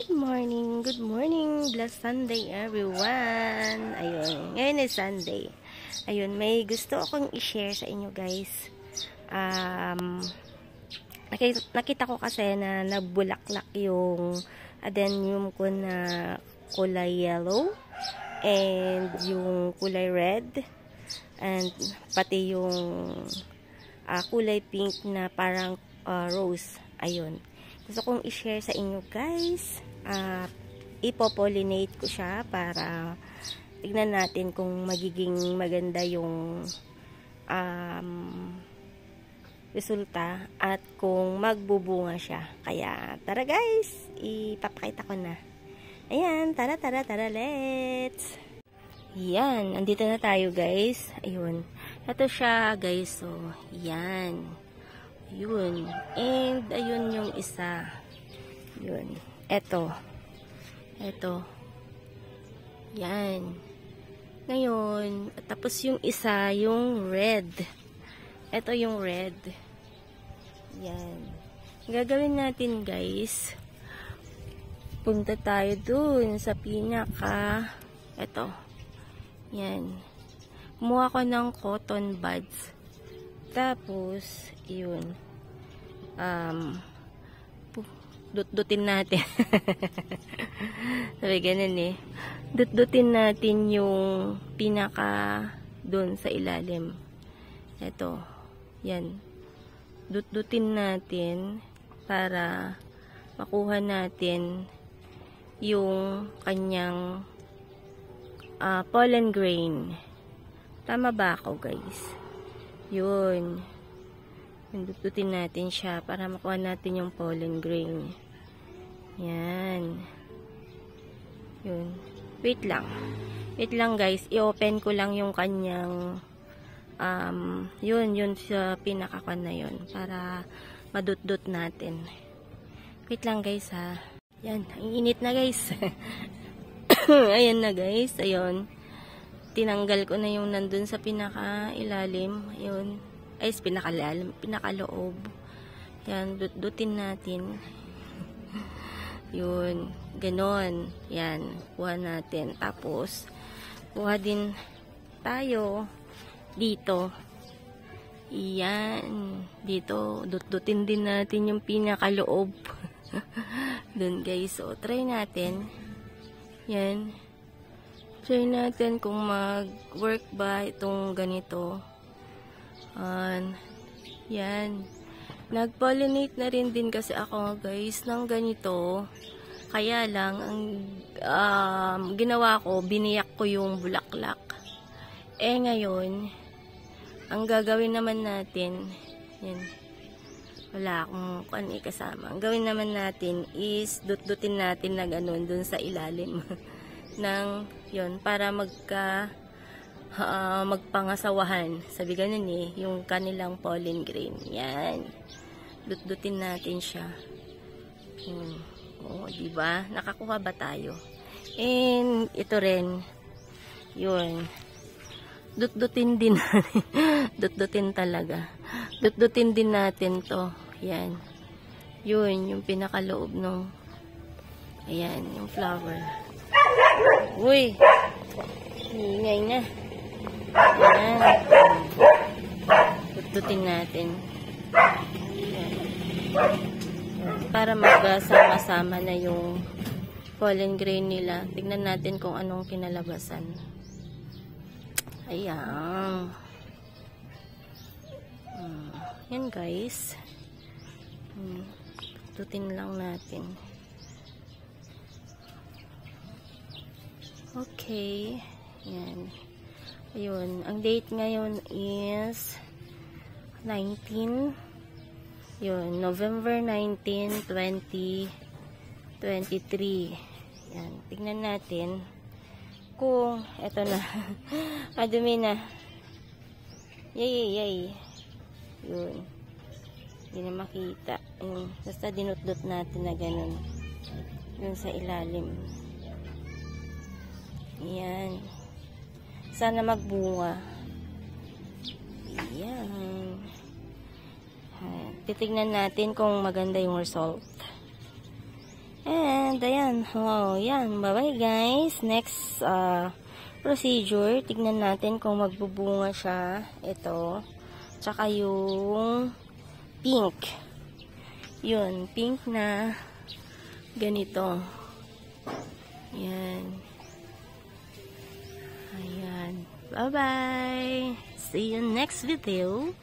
Good morning, blessed Sunday everyone. Ayun, ngayon ay Sunday. Ayun, may gusto akong i-share sa inyo guys. Nakita ko kasi na nagbulaklak yung adenium ko na kulay yellow and yung kulay red and pati yung kulay pink na parang rose. Ayun, gusto kong i-share sa inyo guys. Ipopollinate ko siya para tignan natin kung magiging maganda yung resulta at kung magbubunga siya. Kaya tara guys, ipapakita ko na. Ayan, tara, let's. Yan, andito na tayo guys. Ayun, ito siya guys. So, yan. Yun. And ayun yung isa. Yun. Ito. Yan. Ngayon, tapos yung isa, yung red. Ito yung red. Yan. Gagawin natin guys. Punta tayo dun sa pinaka. Ito. Yan. Kumuha ko ng cotton buds. Tapos, yun. Dut-dutin natin. Sabi ganun eh. Dut-dutin natin yung pinaka dun sa ilalim. Ito. Yan. Dut-dutin natin para makuha natin yung kanyang pollen grain. Tama ba ako guys? Yun. Dut-dutin natin siya para makuha natin yung pollen grain. Yan. Yun. Wait lang guys. I-open ko lang yung kanyang yun sa pinakakan na yun para madut-dut natin. Wait lang guys ha. Yan. Ang init na guys. Ayan na guys. Ayun. Tinanggal ko na yung nandun sa pinaka-ilalim. Ayun. Ay, pinaka-loob. Yan, dut-dutin natin. Yun, ganon. Yan, kuha natin. Tapos, kuha din tayo dito. Yan, dito, dut-dutin din natin yung pinaka-loob. Dun guys, so, try natin. Yan. Try natin kung mag-work ba itong ganito. Yan. Nag-pollinate na rin din kasi ako guys ng ganito. Kaya lang ang ginawa ko, biniyak ko yung bulaklak. Ngayon ang gagawin naman natin, yan. Wala akong kasama. Ang gawin naman natin is dut-dutin natin na ganun dun sa ilalim ng yon para magpangasawahan. Sabi ganun eh, yung kanilang pollen grain. Yan. Dut-dutin natin siya. Diba? Nakakuha ba tayo? And, ito rin. Yun. Dut-dutin din natin. Dut-dutin talaga. Dut-dutin din natin to. Yan. Yun, yung pinakaloob nung ayan, yung flower. Uy! Ingay na. Ayan. Tututin natin. Ayan. Para magsama-sama na yung pollen grain nila. Tignan natin kung anong kinalabasan. Ayan. Yan guys. Tututin lang natin. Okay. Yan. Ayun, ang date ngayon is 19. Yun, November 19, 2023. Yan, tignan natin kung eto na. Madumi na. Yay. Yun. Hindi na makita. Yun, basta dinut-dut natin na ganun. Yun sa ilalim. Yan. Sana magbunga. Yan. Titignan natin kung maganda yung result. And, ayan. Oh, yan. Bye-bye, guys. Next, procedure. Tignan natin kung magbubunga siya. Ito. Tsaka yung pink. Yun. Pink na ganito. Yan. Ayan. Bye-bye. See you next video.